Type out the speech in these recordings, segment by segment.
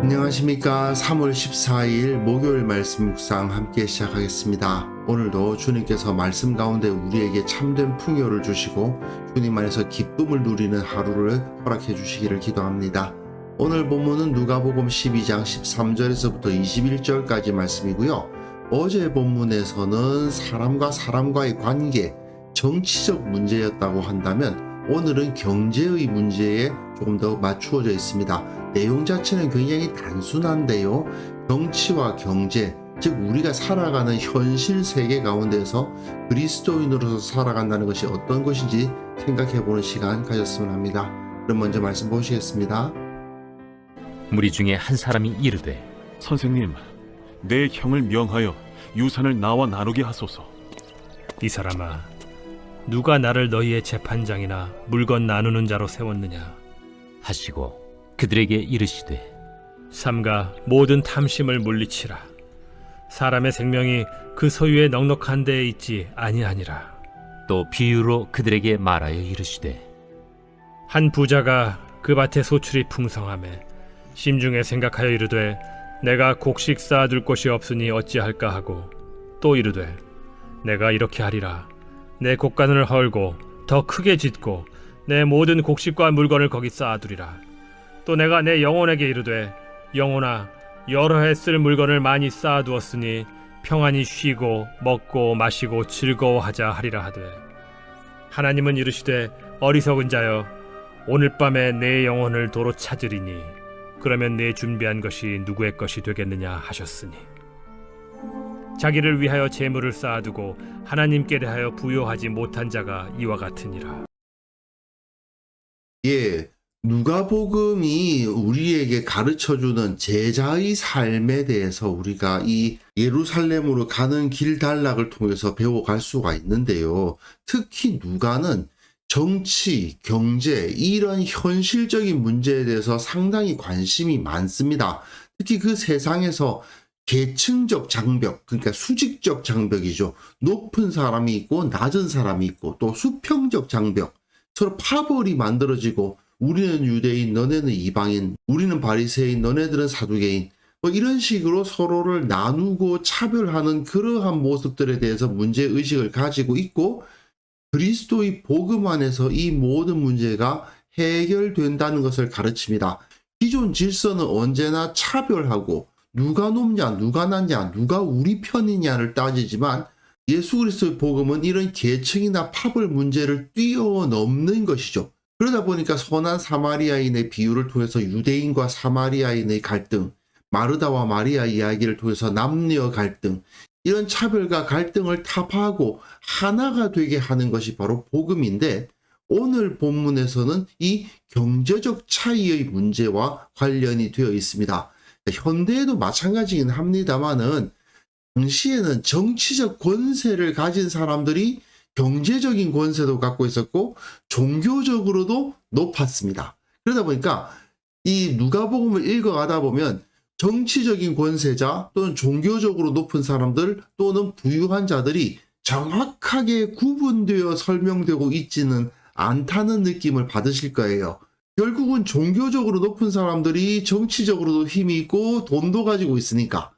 안녕하십니까. 3월 14일 목요일 말씀 묵상 함께 시작하겠습니다. 오늘도 주님께서 말씀 가운데 우리에게 참된 풍요를 주시고 주님 안에서 기쁨을 누리는 하루를 허락해 주시기를 기도합니다. 오늘 본문은 누가복음 12장 13절에서부터 21절까지 말씀이고요. 어제 본문에서는 사람과 사람과의 관계, 정치적 문제였다고 한다면 오늘은 경제의 문제에 조금 더 맞추어져 있습니다. 내용 자체는 굉장히 단순한데요. 정치와 경제, 즉 우리가 살아가는 현실 세계 가운데서 그리스도인으로서 살아간다는 것이 어떤 것인지 생각해보는 시간 가졌으면 합니다. 그럼 먼저 말씀 보시겠습니다. 무리 중에 한 사람이 이르되, 선생님, 내 형을 명하여 유산을 나와 나누게 하소서. 이 사람아, 누가 나를 너희의 재판장이나 물건 나누는 자로 세웠느냐? 하시고 그들에게 이르시되, 삼가 모든 탐심을 물리치라. 사람의 생명이 그 소유의 넉넉한 데에 있지 아니하니라. 또 비유로 그들에게 말하여 이르시되, 한 부자가 그 밭에 소출이 풍성하매 심중에 생각하여 이르되 내가 곡식 쌓아둘 곳이 없으니 어찌할까 하고, 또 이르되 내가 이렇게 하리라. 내 곡간을 헐고 더 크게 짓고 내 모든 곡식과 물건을 거기 쌓아두리라. 또 내가 내 영혼에게 이르되 영혼아, 여러 해 쓸 물건을 많이 쌓아두었으니 평안히 쉬고 먹고 마시고 즐거워하자 하리라 하되, 하나님은 이르시되 어리석은 자여, 오늘 밤에 내 영혼을 도로 찾으리니 그러면 내 준비한 것이 누구의 것이 되겠느냐 하셨으니, 자기를 위하여 재물을 쌓아두고 하나님께 대하여 부요하지 못한 자가 이와 같으니라. 누가복음이 우리에게 가르쳐주는 제자의 삶에 대해서 우리가 이 예루살렘으로 가는 길 단락을 통해서 배워갈 수가 있는데요. 특히 누가는 정치, 경제, 이런 현실적인 문제에 대해서 상당히 관심이 많습니다. 특히 그 세상에서 계층적 장벽, 그러니까 수직적 장벽이죠. 높은 사람이 있고 낮은 사람이 있고, 또 수평적 장벽, 서로 파벌이 만들어지고, 우리는 유대인, 너네는 이방인, 우리는 바리새인, 너네들은 사두개인, 이런 식으로 서로를 나누고 차별하는 그러한 모습들에 대해서 문제의식을 가지고 있고, 그리스도의 복음 안에서 이 모든 문제가 해결된다는 것을 가르칩니다. 기존 질서는 언제나 차별하고 누가 높냐, 누가 낮냐, 누가 우리 편이냐를 따지지만, 예수 그리스도의 복음은 이런 계층이나 파벌 문제를 뛰어넘는 것이죠. 그러다 보니까 선한 사마리아인의 비유를 통해서 유대인과 사마리아인의 갈등, 마르다와 마리아 이야기를 통해서 남녀 갈등, 이런 차별과 갈등을 타파하고 하나가 되게 하는 것이 바로 복음인데, 오늘 본문에서는 이 경제적 차이의 문제와 관련이 되어 있습니다. 현대에도 마찬가지긴 합니다만은, 당시에는 정치적 권세를 가진 사람들이 경제적인 권세도 갖고 있었고 종교적으로도 높았습니다. 그러다 보니까 이 누가복음을 읽어가다 보면 정치적인 권세자 또는 종교적으로 높은 사람들 또는 부유한 자들이 정확하게 구분되어 설명되고 있지는 않다는 느낌을 받으실 거예요. 결국은 종교적으로 높은 사람들이 정치적으로도 힘이 있고 돈도 가지고 있으니까,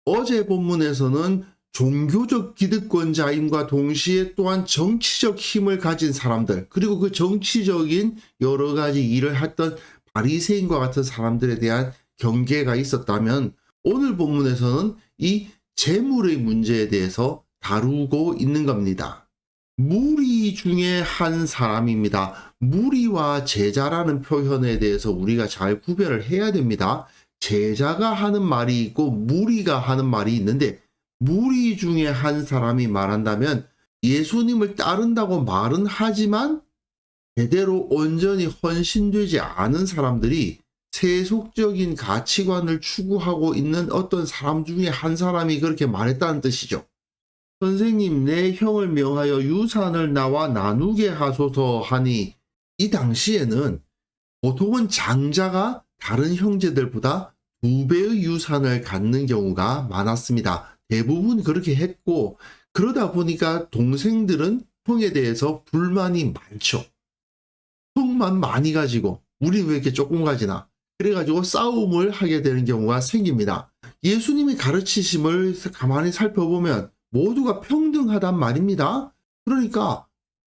어제 본문에서는 종교적 기득권자임과 동시에 또한 정치적 힘을 가진 사람들, 그리고 그 정치적인 여러 가지 일을 했던 바리새인과 같은 사람들에 대한 경계가 있었다면, 오늘 본문에서는 이 재물의 문제에 대해서 다루고 있는 겁니다. 무리 중에 한 사람입니다. 무리와 제자라는 표현에 대해서 우리가 잘 구별을 해야 됩니다. 제자가 하는 말이 있고 무리가 하는 말이 있는데, 무리 중에 한 사람이 말한다면 예수님을 따른다고 말은 하지만 제대로 온전히 헌신되지 않은 사람들이 세속적인 가치관을 추구하고 있는 어떤 사람 중에 한 사람이 그렇게 말했다는 뜻이죠. 선생님, 내 형을 명하여 유산을 나와 나누게 하소서 하니, 이 당시에는 보통은 장자가 다른 형제들보다 2배의 유산을 갖는 경우가 많았습니다. 대부분 그렇게 했고, 그러다 보니까 동생들은 형에 대해서 불만이 많죠. 형만 많이 가지고 우리 왜 이렇게 조금 가지나. 그래가지고 싸움을 하게 되는 경우가 생깁니다. 예수님이 가르치심을 가만히 살펴보면 모두가 평등하단 말입니다. 그러니까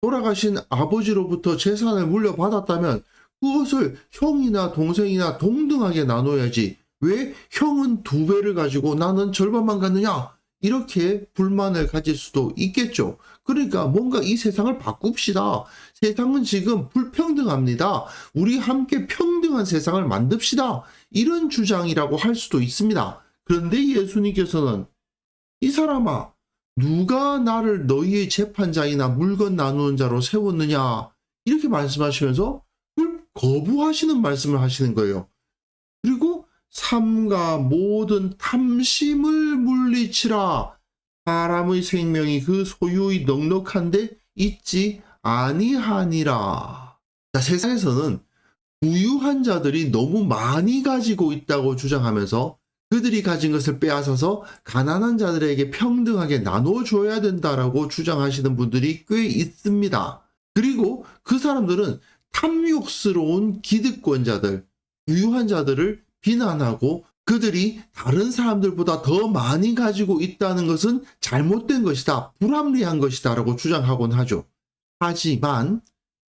돌아가신 아버지로부터 재산을 물려받았다면 그것을 형이나 동생이나 동등하게 나눠야지 왜 형은 2배를 가지고 나는 절반만 갖느냐? 이렇게 불만을 가질 수도 있겠죠. 그러니까 뭔가 이 세상을 바꿉시다. 세상은 지금 불평등합니다. 우리 함께 평등한 세상을 만듭시다. 이런 주장이라고 할 수도 있습니다. 그런데 예수님께서는 이 사람아, 누가 나를 너희의 재판장이나 물건 나누는 자로 세웠느냐? 이렇게 말씀하시면서 그걸 거부하시는 말씀을 하시는 거예요. 그리고 삼가 모든 탐심을 물리치라. 사람의 생명이 그 소유의 넉넉한데 있지 아니하니라. 자, 세상에서는 부유한 자들이 너무 많이 가지고 있다고 주장하면서 그들이 가진 것을 빼앗아서 가난한 자들에게 평등하게 나눠줘야 된다라고 주장하시는 분들이 꽤 있습니다. 그리고 그 사람들은 탐욕스러운 기득권자들, 부유한 자들을 비난하고 그들이 다른 사람들보다 더 많이 가지고 있다는 것은 잘못된 것이다, 불합리한 것이다 라고 주장하곤 하죠. 하지만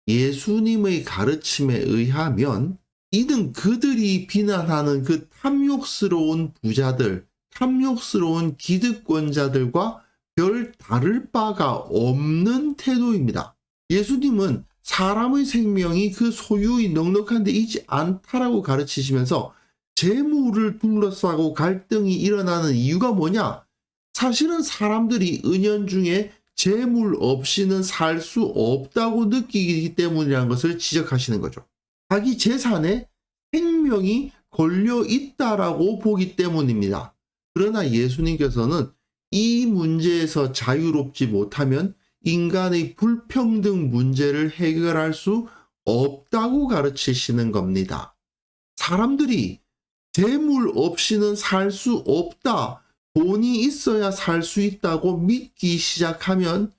예수님의 가르침에 의하면 이는 그들이 비난하는 그 탐욕스러운 부자들, 탐욕스러운 기득권자들과 별 다를 바가 없는 태도입니다. 예수님은 사람의 생명이 그 소유의 넉넉한 데 있지 않다라고 가르치시면서 재물을 둘러싸고 갈등이 일어나는 이유가 뭐냐? 사실은 사람들이 은연중에 재물 없이는 살 수 없다고 느끼기 때문이라는 것을 지적하시는 거죠. 자기 재산에 생명이 걸려 있다라고 보기 때문입니다. 그러나 예수님께서는 이 문제에서 자유롭지 못하면 인간의 불평등 문제를 해결할 수 없다고 가르치시는 겁니다. 사람들이 재물 없이는 살 수 없다, 돈이 있어야 살 수 있다고 믿기 시작하면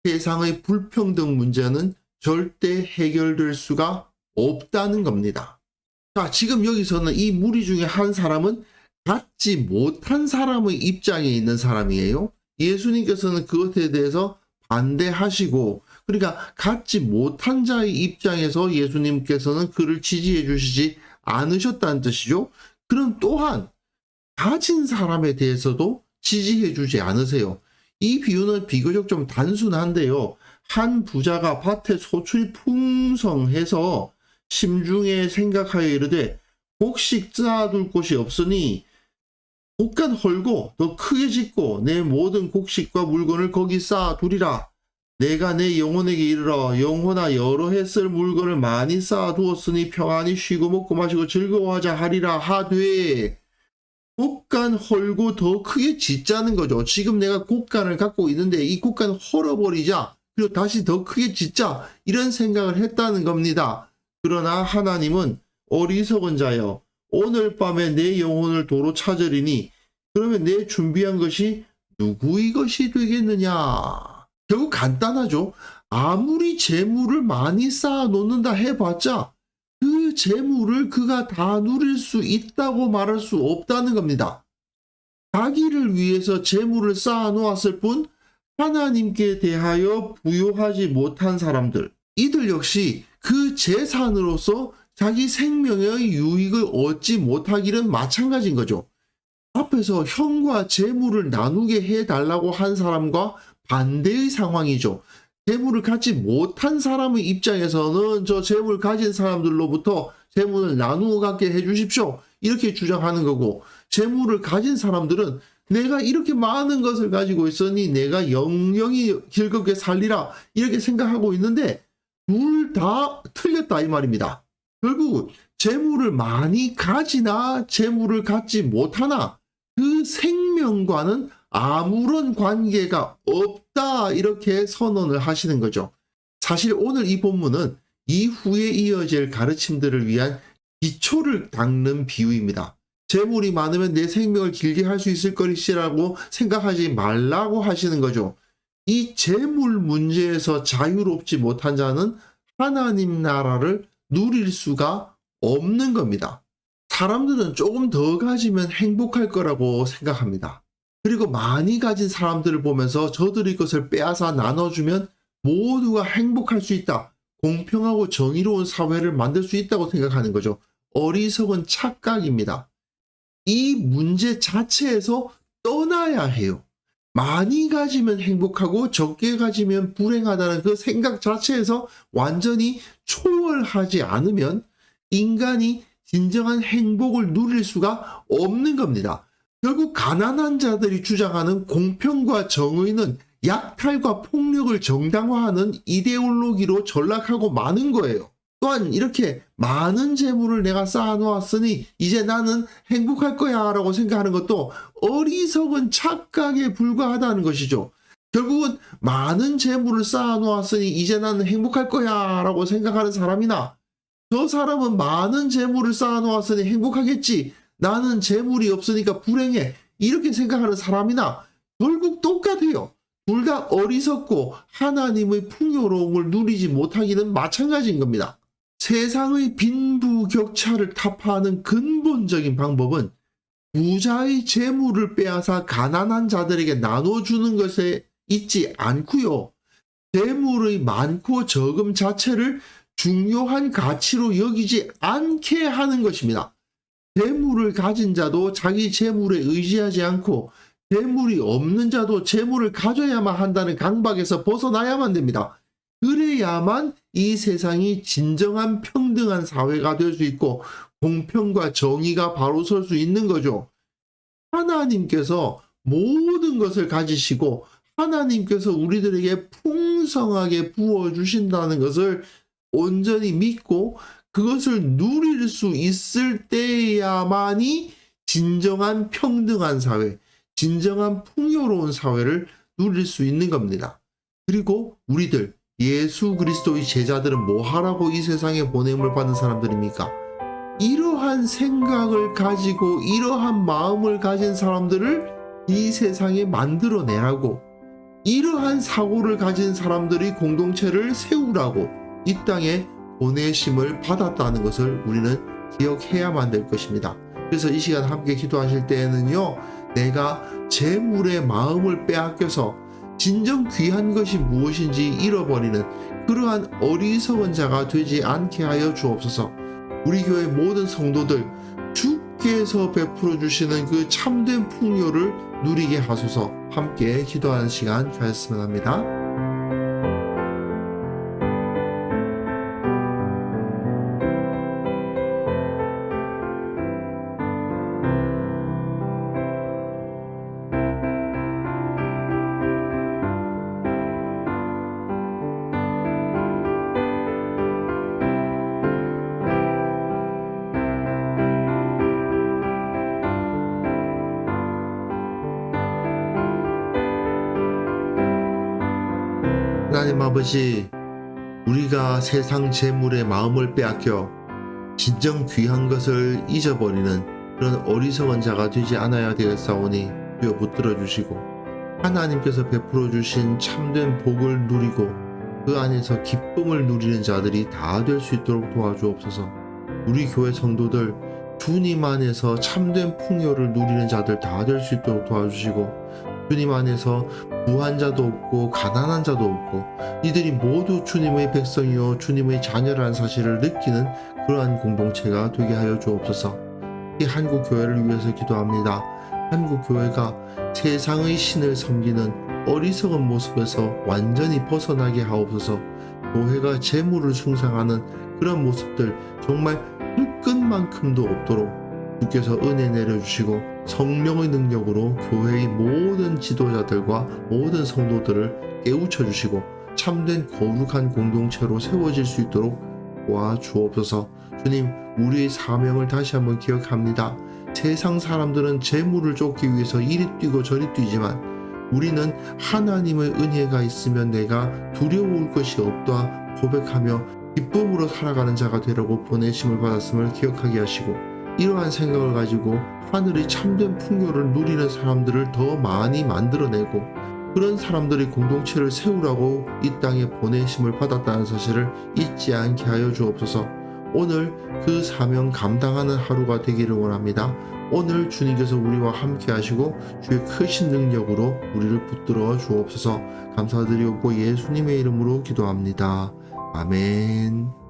세상의 불평등 문제는 절대 해결될 수가 없다는 겁니다. 자, 지금 여기서는 이 무리 중에 한 사람은 갖지 못한 사람의 입장에 있는 사람이에요. 예수님께서는 그것에 대해서 반대하시고, 그러니까 갖지 못한 자의 입장에서 예수님께서는 그를 지지해 주시지 않으셨다는 뜻이죠. 그럼 또한 가진 사람에 대해서도 지지해 주지 않으세요. 이 비유는 비교적 좀 단순한데요. 한 부자가 밭에 소출이 풍성해서 심중에 생각하여 이르되 곡식 쌓아둘 곳이 없으니 곡간 헐고 더 크게 짓고 내 모든 곡식과 물건을 거기 쌓아두리라. 내가 내 영혼에게 이르러 영혼아, 여러 해 쓸 물건을 많이 쌓아두었으니 평안히 쉬고 먹고 마시고 즐거워하자 하리라 하되, 곡간 헐고 더 크게 짓자는 거죠. 지금 내가 곡간을 갖고 있는데 이 곡간을 헐어버리자, 그리고 다시 더 크게 짓자, 이런 생각을 했다는 겁니다. 그러나 하나님은 어리석은 자여, 오늘 밤에 내 영혼을 도로 찾으리니 그러면 내 준비한 것이 누구의 것이 되겠느냐. 결국 간단하죠. 아무리 재물을 많이 쌓아 놓는다 해봤자 그 재물을 그가 다 누릴 수 있다고 말할 수 없다는 겁니다. 자기를 위해서 재물을 쌓아 놓았을 뿐 하나님께 대하여 부요하지 못한 사람들, 이들 역시 그 재산으로서 자기 생명의 유익을 얻지 못하기는 마찬가지인 거죠. 앞에서 형과 재물을 나누게 해달라고 한 사람과 반대의 상황이죠. 재물을 갖지 못한 사람의 입장에서는 저 재물 가진 사람들로부터 재물을 나누어 갖게 해주십시오, 이렇게 주장하는 거고, 재물을 가진 사람들은 내가 이렇게 많은 것을 가지고 있으니 내가 영영이 즐겁게 살리라, 이렇게 생각하고 있는데 둘 다 틀렸다 이 말입니다. 결국 재물을 많이 가지나 재물을 갖지 못하나 그 생명과는 아무런 관계가 없다, 이렇게 선언을 하시는 거죠. 사실 오늘 이 본문은 이후에 이어질 가르침들을 위한 기초를 닦는 비유입니다. 재물이 많으면 내 생명을 길게 할 수 있을 것이라고 생각하지 말라고 하시는 거죠. 이 재물 문제에서 자유롭지 못한 자는 하나님 나라를 누릴 수가 없는 겁니다. 사람들은 조금 더 가지면 행복할 거라고 생각합니다. 그리고 많이 가진 사람들을 보면서 저들의 것을 빼앗아 나눠주면 모두가 행복할 수 있다. 공평하고 정의로운 사회를 만들 수 있다고 생각하는 거죠. 어리석은 착각입니다. 이 문제 자체에서 떠나야 해요. 많이 가지면 행복하고 적게 가지면 불행하다는 그 생각 자체에서 완전히 초월하지 않으면 인간이 진정한 행복을 누릴 수가 없는 겁니다. 결국 가난한 자들이 주장하는 공평과 정의는 약탈과 폭력을 정당화하는 이데올로기로 전락하고 마는 거예요. 또한 이렇게 많은 재물을 내가 쌓아놓았으니 이제 나는 행복할 거야 라고 생각하는 것도 어리석은 착각에 불과하다는 것이죠. 결국은 많은 재물을 쌓아놓았으니 이제 나는 행복할 거야 라고 생각하는 사람이나 저 사람은 많은 재물을 쌓아놓았으니 행복하겠지. 나는 재물이 없으니까 불행해. 이렇게 생각하는 사람이나 결국 똑같아요. 둘 다 어리석고 하나님의 풍요로움을 누리지 못하기는 마찬가지인 겁니다. 세상의 빈부격차를 타파하는 근본적인 방법은 부자의 재물을 빼앗아 가난한 자들에게 나눠주는 것에 있지 않고요. 재물의 많고 적음 자체를 중요한 가치로 여기지 않게 하는 것입니다. 재물을 가진 자도 자기 재물에 의지하지 않고 재물이 없는 자도 재물을 가져야만 한다는 강박에서 벗어나야만 됩니다. 그래야만 이 세상이 진정한 평등한 사회가 될 수 있고 공평과 정의가 바로 설 수 있는 거죠. 하나님께서 모든 것을 가지시고 하나님께서 우리들에게 풍성하게 부어주신다는 것을 온전히 믿고 그것을 누릴 수 있을 때야만이 진정한 평등한 사회, 진정한 풍요로운 사회를 누릴 수 있는 겁니다. 그리고 우리들 예수 그리스도의 제자들은 뭐 하라고 이 세상에 보냄을 받은 사람들입니까? 이러한 생각을 가지고 이러한 마음을 가진 사람들을 이 세상에 만들어내라고, 이러한 사고를 가진 사람들이 공동체를 세우라고 이 땅에 보내심을 받았다는 것을 우리는 기억해야만 될 것입니다. 그래서 이 시간 함께 기도하실 때에는요, 내가 재물의 마음을 빼앗겨서 진정 귀한 것이 무엇인지 잃어버리는 그러한 어리석은 자가 되지 않게 하여 주옵소서. 우리 교회 모든 성도들 주께서 베풀어 주시는 그 참된 풍요를 누리게 하소서. 함께 기도하는 시간 가졌으면 합니다. 하나님 아버지, 우리가 세상 재물의 마음을 빼앗겨 진정 귀한 것을 잊어버리는 그런 어리석은 자가 되지 않아야 되겠사오니 주여 붙들어 주시고 하나님께서 베풀어 주신 참된 복을 누리고 그 안에서 기쁨을 누리는 자들이 다 될 수 있도록 도와주옵소서. 우리 교회 성도들 주님 안에서 참된 풍요를 누리는 자들 다 될 수 있도록 도와주시고 주님 안에서 부한 자도 없고 가난한 자도 없고 이들이 모두 주님의 백성이요 주님의 자녀라는 사실을 느끼는 그러한 공동체가 되게 하여 주옵소서. 이 한국 교회를 위해서 기도합니다. 한국 교회가 세상의 신을 섬기는 어리석은 모습에서 완전히 벗어나게 하옵소서. 교회가 재물을 숭상하는 그런 모습들 정말 끝만큼도 없도록 주께서 은혜 내려주시고 성령의 능력으로 교회의 모든 지도자들과 모든 성도들을 깨우쳐 주시고 참된 거룩한 공동체로 세워질 수 있도록 도와주옵소서. 주님, 우리의 사명을 다시 한번 기억합니다. 세상 사람들은 재물을 쫓기 위해서 이리 뛰고 저리 뛰지만 우리는 하나님의 은혜가 있으면 내가 두려울 것이 없다 고백하며 기쁨으로 살아가는 자가 되라고 보내심을 받았음을 기억하게 하시고 이러한 생각을 가지고 하늘의 참된 풍요를 누리는 사람들을 더 많이 만들어내고 그런 사람들이 공동체를 세우라고 이 땅에 보내심을 받았다는 사실을 잊지 않게 하여 주옵소서. 오늘 그 사명 감당하는 하루가 되기를 원합니다. 오늘 주님께서 우리와 함께 하시고 주의 크신 능력으로 우리를 붙들어 주옵소서. 감사드리고 예수님의 이름으로 기도합니다. 아멘.